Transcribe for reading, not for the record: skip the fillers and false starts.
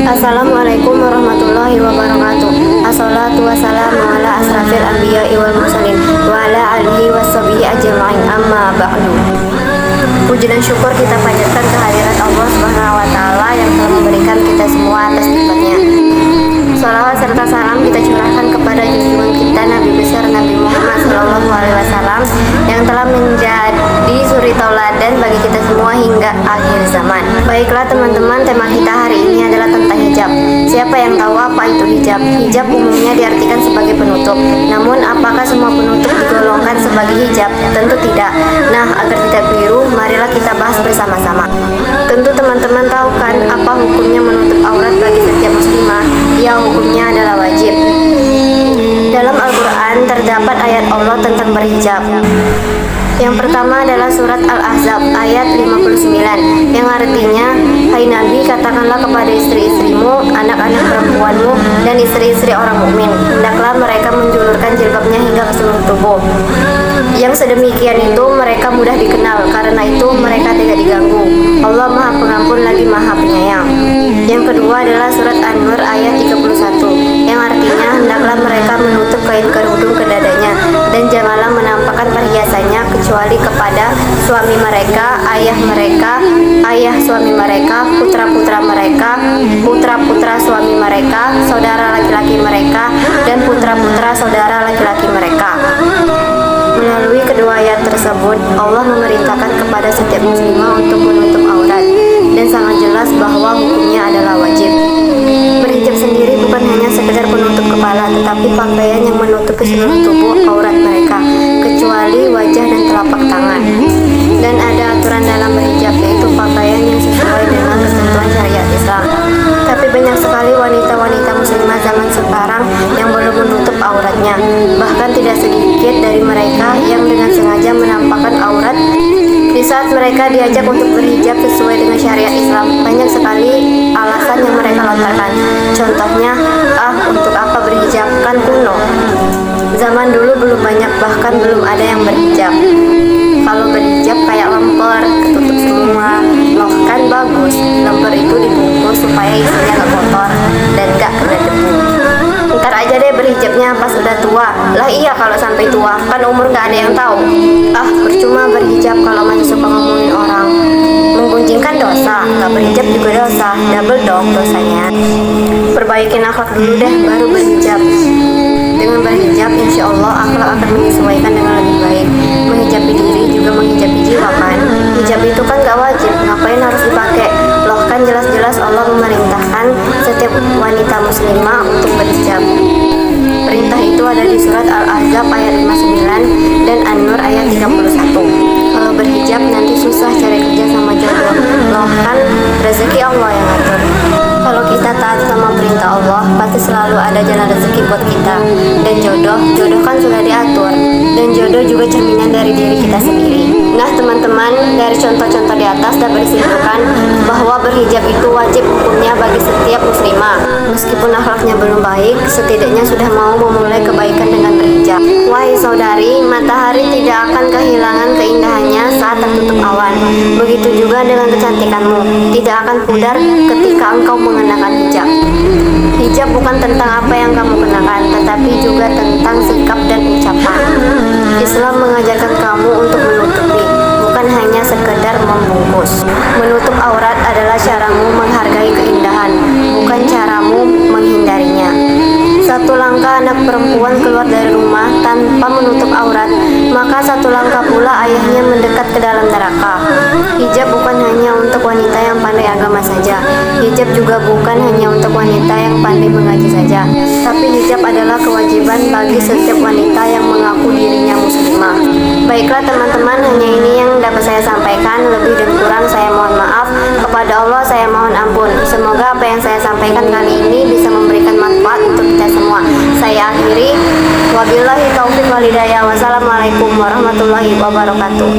Assalamualaikum warahmatullahi wabarakatuh. Assalatu wassalamu ala asrafil anbiya'i wal mursalin wa ala alihi washabihi ajma'in, amma ba'du. Puji dan syukur kita panjatkan kehadirat Allah Subhanahu wa taala yang telah memberikan kita semua atas nikmatnya. Salawat serta salam kita curahkan kepada junjungan kita Nabi besar Nabi Muhammad SAW yang telah menjadi suri tauladan bagi kita semua hingga akhir zaman. Baiklah teman-teman, tema kita hari ini adalah tentang hijab. Siapa yang tahu apa itu hijab? Hijab umumnya diartikan sebagai penutup. Namun apakah semua penutup digolongkan sebagai hijab? Tentu tidak. Nah, agar tidak keliru, marilah kita bahas bersama-sama. Tentu teman-teman tahu kan apa hukumnya menutup aurat bagi setiap muslimah? Ya, hukumnya adalah wajib. Dalam Al-Quran terdapat ayat Allah tentang berhijab. Yang pertama adalah surat Al-Ahzab ayat 59 yang artinya, hai Nabi, katakanlah kepada istri-istrimu, anak-anak perempuanmu, dan istri-istri orang mukmin, hendaklah mereka menjulurkan jilbabnya hingga ke seluruh tubuh. Yang sedemikian itu mereka mudah dikenal, karena itu mereka tidak diganggu. Allah Maha Pengampun lagi Maha Penyayang. Yang kedua adalah surat An-Nur ayat 31 yang artinya, hendaklah mereka menutup kain kerudung ke dadanya dan janganlah menampakkan perhiasannya kecuali kepada suami mereka, ayah suami mereka, putra-putra mereka, putra-putra suami mereka, saudara laki-laki mereka, dan putra-putra saudara laki-laki mereka. Melalui kedua ayat tersebut, Allah memerintahkan kepada setiap muslimah untuk menutup aurat, dan sangat jelas bahwa hukumnya adalah wajib. Berhijab sendiri bukan hanya sekedar penutup kepala, tetapi pakaian yang menutupi seluruh tubuh aurat mereka, kecuali wajah dan telapak tangan. Dan ada aturan dalam berhijab, yaitu pakaian yang sesuai dengan ketentuan syariat Islam. Tapi banyak sekali wanita-wanita muslimah zaman sekarang yang belum menutup auratnya. Bahkan tidak sedikit dari mereka yang dengan sengaja menampakkan aurat di saat mereka diajak untuk berhijab sesuai dengan syariat Islam. Banyak sekali alasan yang mereka lontarkan. Contohnya, untuk apa berhijab? Kan kuno. Zaman dulu belum banyak, bahkan belum ada yang berhijab. Kalau berhijab kayak lemper, ketutup semua. Loh, kan bagus. Lemper itu dibungkus supaya isinya gak kotor dan gak kena debu. Ntar aja deh berhijabnya pas udah tua. Lah iya, kalau sampai tua kan umur gak ada yang tahu. Percuma berhijab kalau masih suka ngomongin orang. Menggunjingkan dosa, gak berhijab juga dosa. Double dong dosanya. Perbaikin akhlak dulu deh, baru berhijab. Dengan berhijab, insya Allah akhlak akan menyesuaikan dengan lebih baik. Menghijabi diri juga menghijabi jiwa kan. Hijab itu kan gak wajib, ngapain harus dipakai? Loh, kan jelas-jelas Allah memerintahkan setiap wanita muslimah untuk berhijab. Perintah itu ada di surat Al-Ahzab ayat 59 dan An-Nur ayat 31. Kalau berhijab nanti susah cari kerja sama jodoh. Loh, kan rezeki Allah yang atur. Kalau kita taat sama perintah Allah, pasti selalu ada jalan rezeki buat kita. Dan jodoh kan sudah diatur. Dan jodoh juga cerminan dari diri kita sendiri. Nah teman-teman, dari contoh-contoh di atas dapat disimpulkan bahwa berhijab itu wajib hukumnya bagi setiap muslimah. Meskipun akhlaknya belum baik, setidaknya sudah mau memulai kebaikan dengan berhijab. Wahai saudari, matahari tidak akan kehilangan keindahannya saat tertutup awan. Begitu juga dengan kecantikanmu, tidak akan pudar ketika engkau mengenakan hijab. Hijab bukan tentang apa yang kamu kenakan, tetapi juga tentang sikap dan ucapan. Islam mengajarkan kamu untuk menutupi, bukan hanya sekedar membungkus. Menutup aurat adalah caramu menghargai keindahan, bukan caramu menghindarinya. Satu langkah anak perempuan keluar dari rumah tanpa menutup aurat, maka satu langkah pula ayahnya mendekat ke dalam neraka. Hijab bukan hanya untuk wanita yang pandai agama saja. Hijab juga bukan hanya untuk wanita yang pandai mengaji saja. Tapi hijab adalah kewajiban bagi setiap wanita yang mengaku dirinya muslimah. Baiklah teman-teman, hanya ini yang dapat saya sampaikan. Lebih dan kurang saya mohon maaf. Kepada Allah saya mohon ampun. Semoga apa yang saya sampaikan kali ini bisa memberikan manfaat untuk kita semua. Saya akhiri. Wabillahi taufiq wal hidayah. Wassalamualaikum warahmatullahi wabarakatuh.